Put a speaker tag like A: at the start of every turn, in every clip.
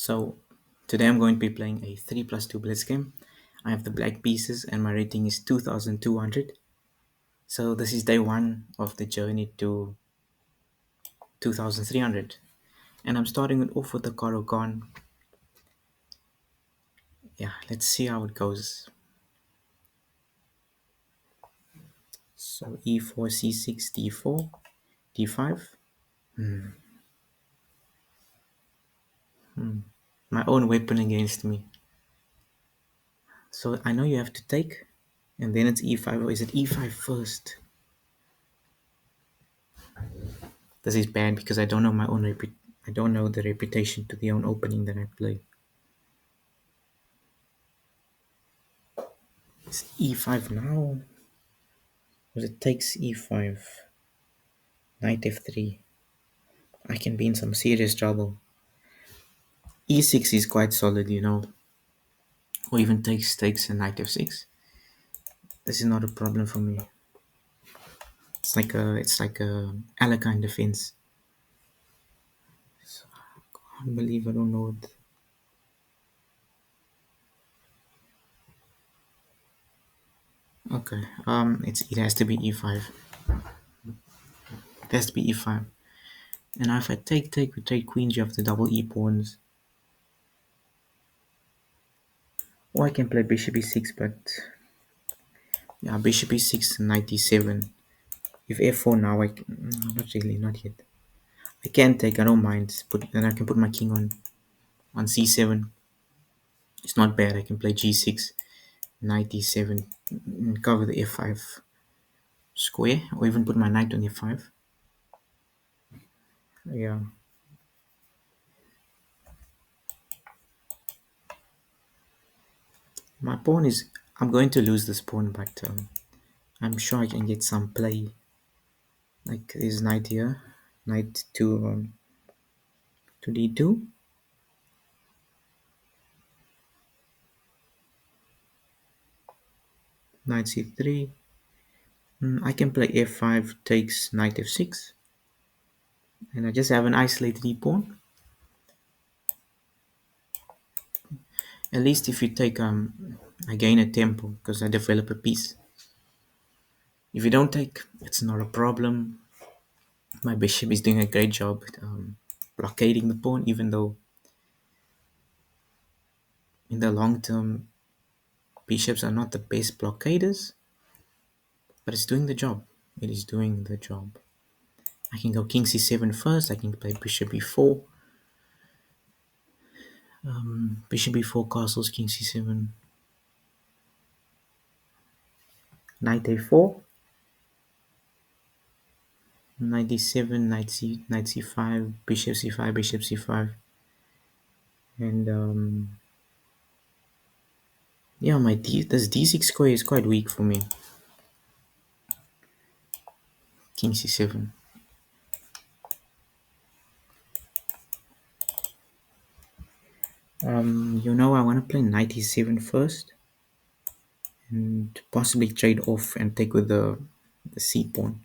A: So today I'm going to be playing a 3 plus 2 Blitz game. I have the black pieces and my rating is 2200. So this is day 1 of the journey to 2300. And I'm starting it off with the Korokan. Yeah, let's see how it goes. So e4, c6, d4, d5. My own weapon against me. So I know you have to take, and then it's e5, or is it e5 first? This is bad because I don't know my own I don't know the reputation to the own opening that I play. It's e5 now. Because it takes e5. Knight f3. I can be in some serious trouble. e6 is quite solid. Or even takes a knight f6. This is not a problem for me. It's like a Alekhine defense. So, I can't believe I don't know it. Okay. It has to be e5. It has to be e5. And now if I take, we take queen g off the double e pawns. Or I can play bishop e6, but yeah, bishop e6 and knight e7. If f4 now, not really, not yet. I can take, I don't mind. Then I can put my king on c7. It's not bad. I can play g6, knight e7, and cover the f5 square, or even put my knight on f5. Yeah. My pawn is. I'm going to lose this pawn, but I'm sure I can get some play. Like this knight here, knight to d2. Knight c3. I can play f5 takes knight f6, and I just have an isolated e pawn. At least if you take I gain a tempo because I develop a piece. If you don't take, it's not a problem. My bishop is doing a great job blockading the pawn, even though in the long term bishops are not the best blockaders, but it's doing the job. It is doing the job. I can go king c7 first. I can play bishop e4. Bishop e4 castles, king c7, knight a4, knight d7, knight c5, bishop c5, bishop c5, and yeah, this d6 square is quite weak for me. King c7. I want to play knight e7 first, and possibly trade off and take with the c pawn.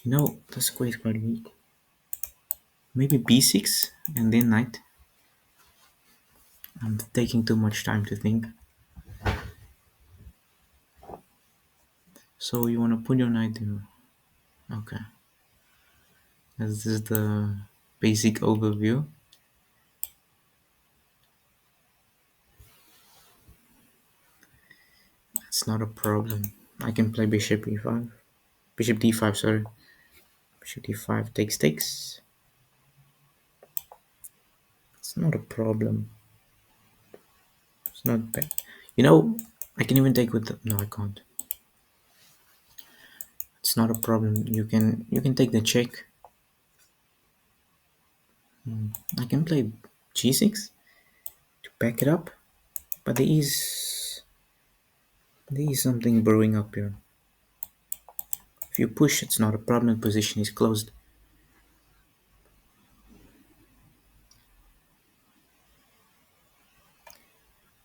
A: The square is quite weak. Maybe b6 and then knight. I'm taking too much time to think. So you want to put your knight in? Okay. This is the basic overview. It's not a problem. I can play bishop e5. Bishop d5, sorry. Bishop d5 takes. It's not a problem. It's not bad. I can even take with the... No, I can't. It's not a problem. You can take the check. I can play g6 to back it up. But there is something brewing up here. If you push, it's not a problem. Position is closed.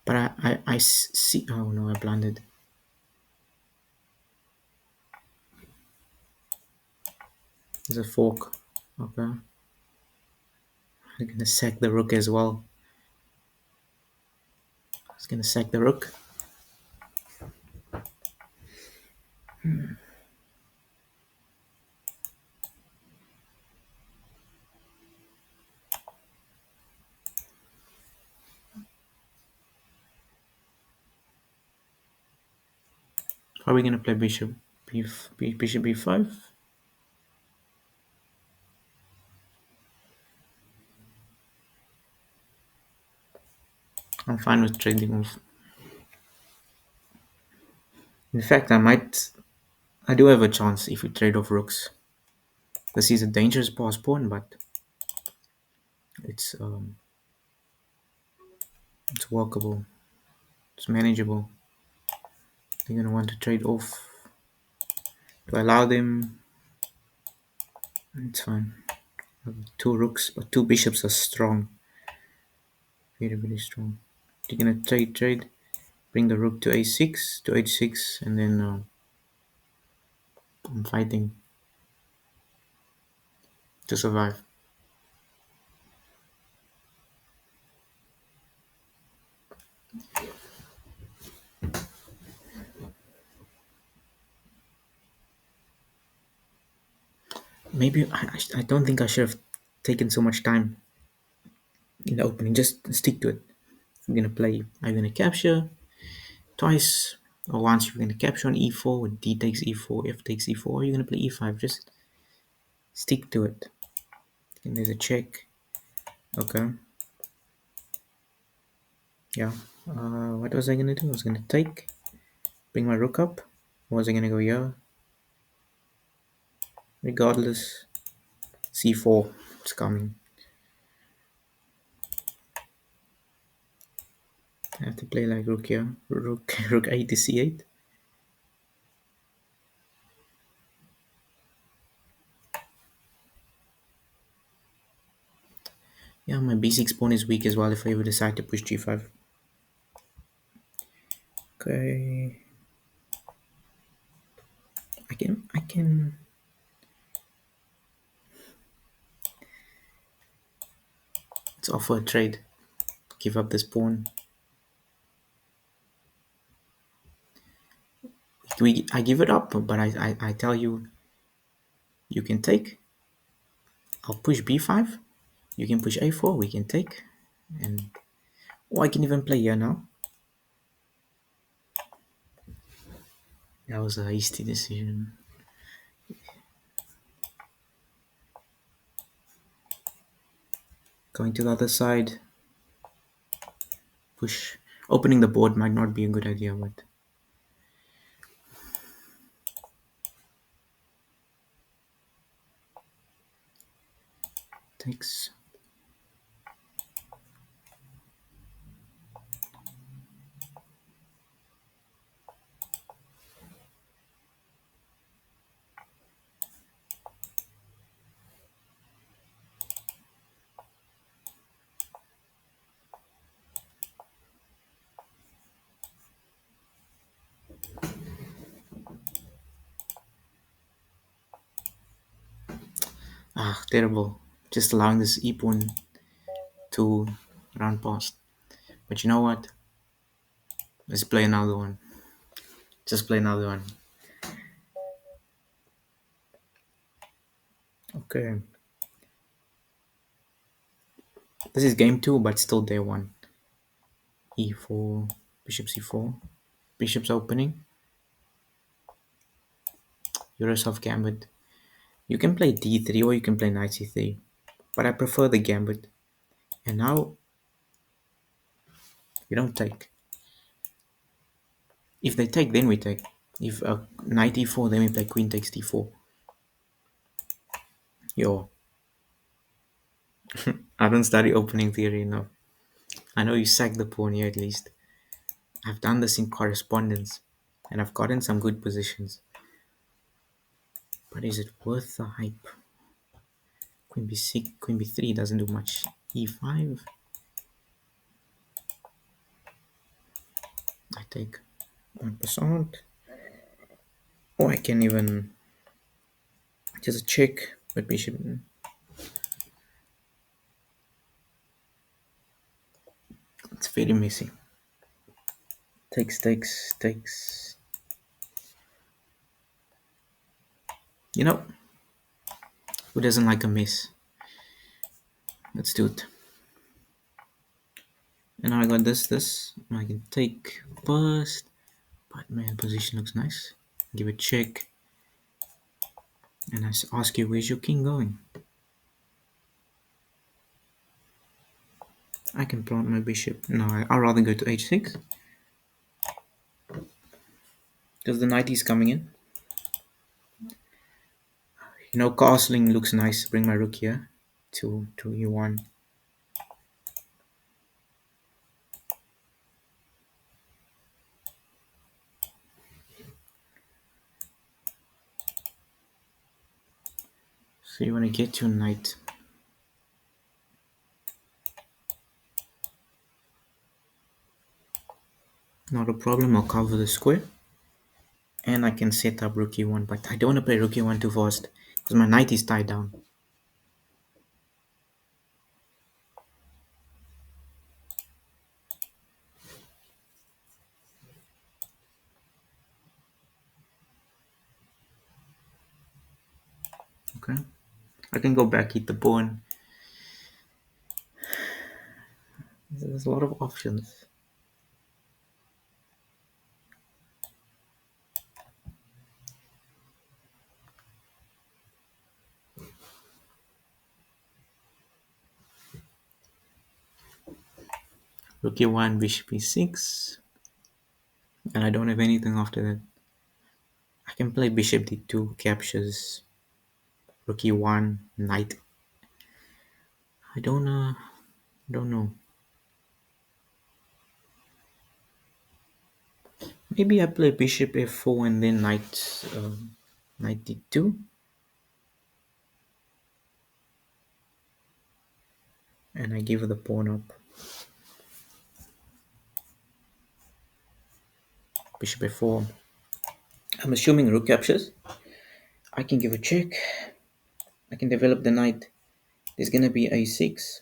A: But I see. Oh no, I blundered. There's a fork. Okay. I'm gonna sack the rook as well. I was gonna sack the rook. How are we gonna play bishop b5? I'm fine with trading off. In fact, I do have a chance if we trade off rooks. This is a dangerous pass pawn, but it's um, it's workable. It's manageable. They're gonna want to trade off. To allow them, it's fine. Two rooks, but two bishops are strong. Very, very strong. They're gonna trade. Bring the rook to a6, to h6, and then I'm fighting to survive. Maybe I don't think I should have taken so much time in the opening. Just stick to it. If you're gonna play, are you gonna capture twice or once? You're gonna capture on e4 with d takes e4, f takes e4. Or you're gonna play e5. Just stick to it. And there's a check. Okay. Yeah. What was I gonna do? I was gonna take, bring my rook up. Or was I gonna go here? Regardless, c4. It's coming. I have to play like rook here. Rook 8 to c8. Yeah, my b6 pawn is weak as well if I ever decide to push g5. Okay. I can let's offer a trade. Give up this pawn. I give it up, but I tell you you can take. I'll push b5. You can push a4. We can take, and I can even play here now. That was a hasty decision. Going to the other side. Push. Opening the board might not be a good idea, but takes. Ah, terrible. Just allowing this e pawn to run past. But you know what? Let's play another one. Just play another one. Okay. This is game 2, but still day 1. e4, bishop c4, bishop's opening, yourself gambit. You can play d3 or you can play knight c3, but I prefer the gambit. And now you don't take. If they take, then we take. If knight e4, then we play queen takes d4. Yo, I don't study opening theory enough. I know you sack the pawn here at least. I've done this in correspondence, and I've gotten some good positions. But is it worth the hype? Queen b6, queen b3 doesn't do much. e5. I take 1%. Or I can even just check, but bishop. very messy. Takes. You know, who doesn't like a mess? Let's do it. And now I got this. I can take first. But man, position looks nice. Give a check. And I ask you, where's your king going? I can plant my bishop. No, I'd rather go to h6. Because the knight is coming in. You know, castling looks nice. Bring my rook here to e1. So you want to get your knight. Not a problem. I'll cover the square. And I can set up rook e1. But I don't want to play rook e1 too fast. Because my knight is tied down. Okay. I can go back, hit the pawn. There's a lot of options. Rook e1, bishop e6. And I don't have anything after that. I can play bishop d2, captures rook e1, knight. I don't know. Maybe I play bishop f4 and then knight d2, and I give the pawn up. Bishop f4. I'm assuming rook captures. I can give a check. I can develop the knight. There's gonna be a6.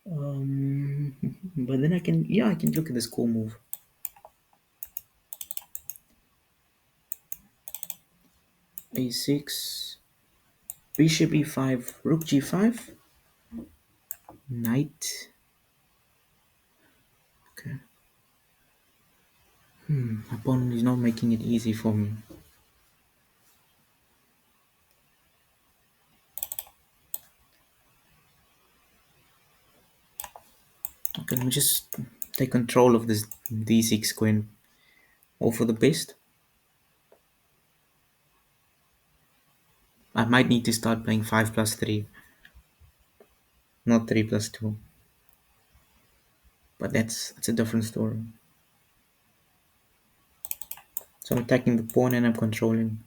A: But then I can look at the score move. A6, bishop e5, rook g5, knight. Okay. My opponent is not making it easy for me. Okay, let me just take control of this d6 queen. All for the best. I might need to start playing 5 plus 3, not 3 plus 2. But that's a different story. So I'm attacking the pawn and I'm controlling.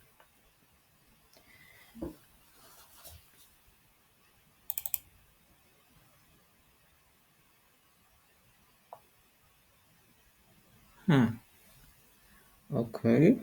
A: Okay.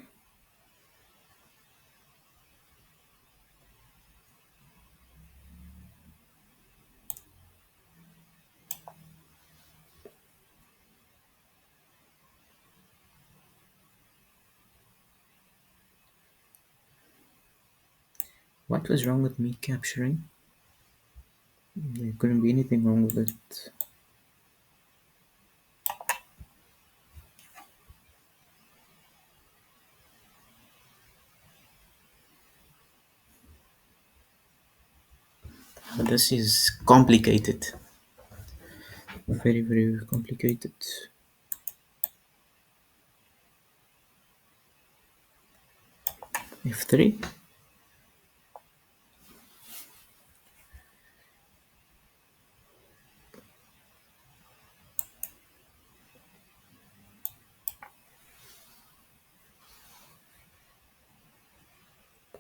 A: What was wrong with me capturing? There couldn't be anything wrong with it. This is complicated. Very, very complicated. F3.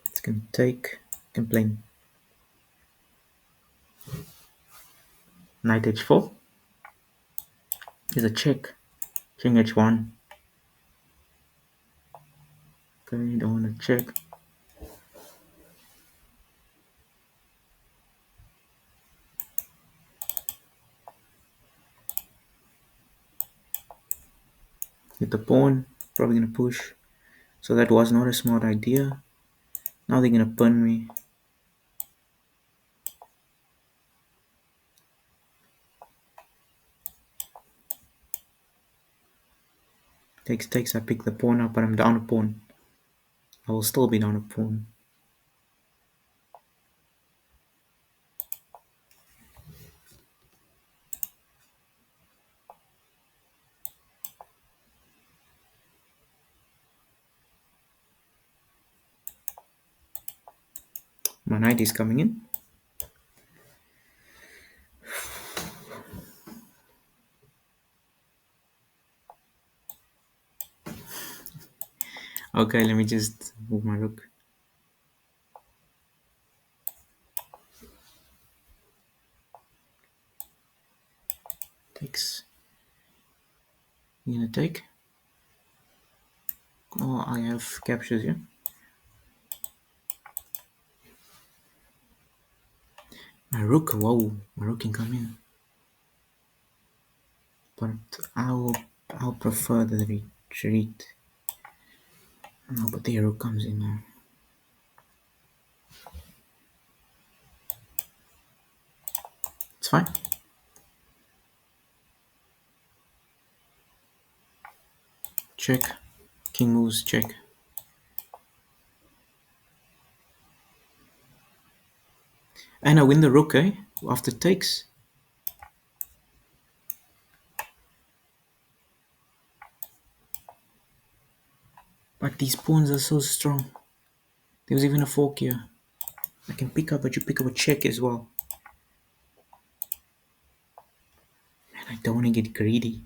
A: It's gonna take. Can play knight h4. Is a check. King h1. Okay, don't want to check. With the pawn, probably gonna push. So that was not a smart idea. Now they're gonna pin me. Takes, I pick the pawn up, but I'm down a pawn. I will still be down a pawn. My knight is coming in. Okay, let me just move my rook. Takes. You gonna take? Oh, I have captures here. My rook, whoa, my rook can come in. But I'll prefer the retreat. No, but the rook comes in now. It's fine. Check. King moves, check. And I win the rook, eh? After takes. But these pawns are so strong. There was even a fork here. I can pick up, but you pick up a check as well. And I don't want to get greedy.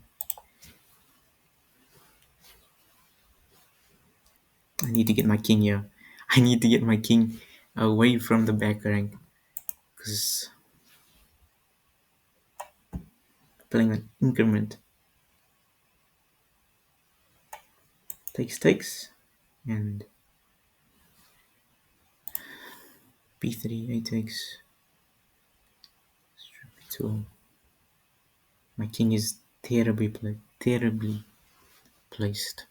A: I need to get my king here. I need to get my king away from the back rank. Because playing an increment. Takes. And b3, a takes. B2. My king is terribly placed.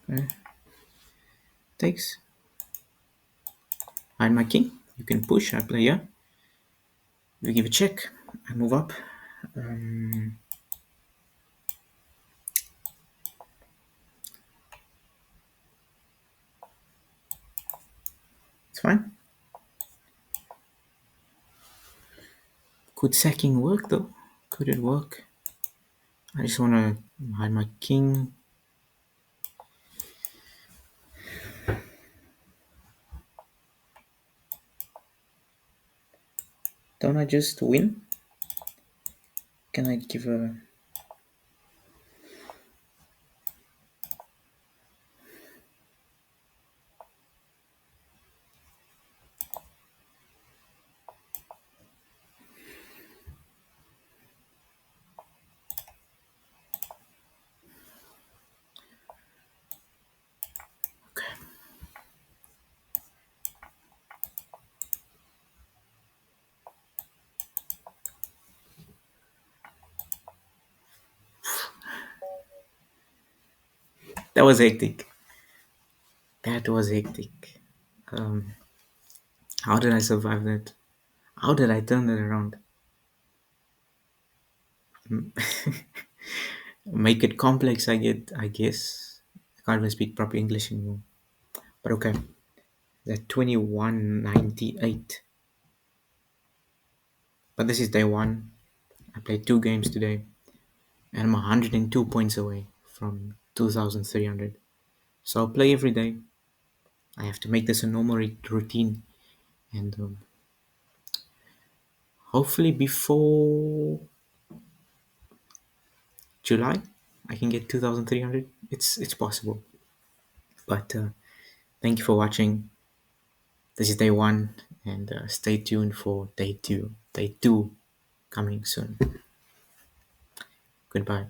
A: Okay. Takes. Hide my king. You can push. I play here. We give a check. I move up. It's fine. Could sacking work though? Could it work? I just want to hide my king. Don't I just win? Can I give a... Okay. That was hectic. That was hectic. How did I survive that? How did I turn that around? Make it complex, I guess. I can't even speak proper English anymore. But okay. That 2198. But this is day one. I played 2 games today. And I'm 102 points away from 2300. So I'll play every day. I have to make this a normal routine. And hopefully before July, I can get 2300. It's possible. But thank you for watching. This is day one, and stay tuned for day two. Day two coming soon. Goodbye.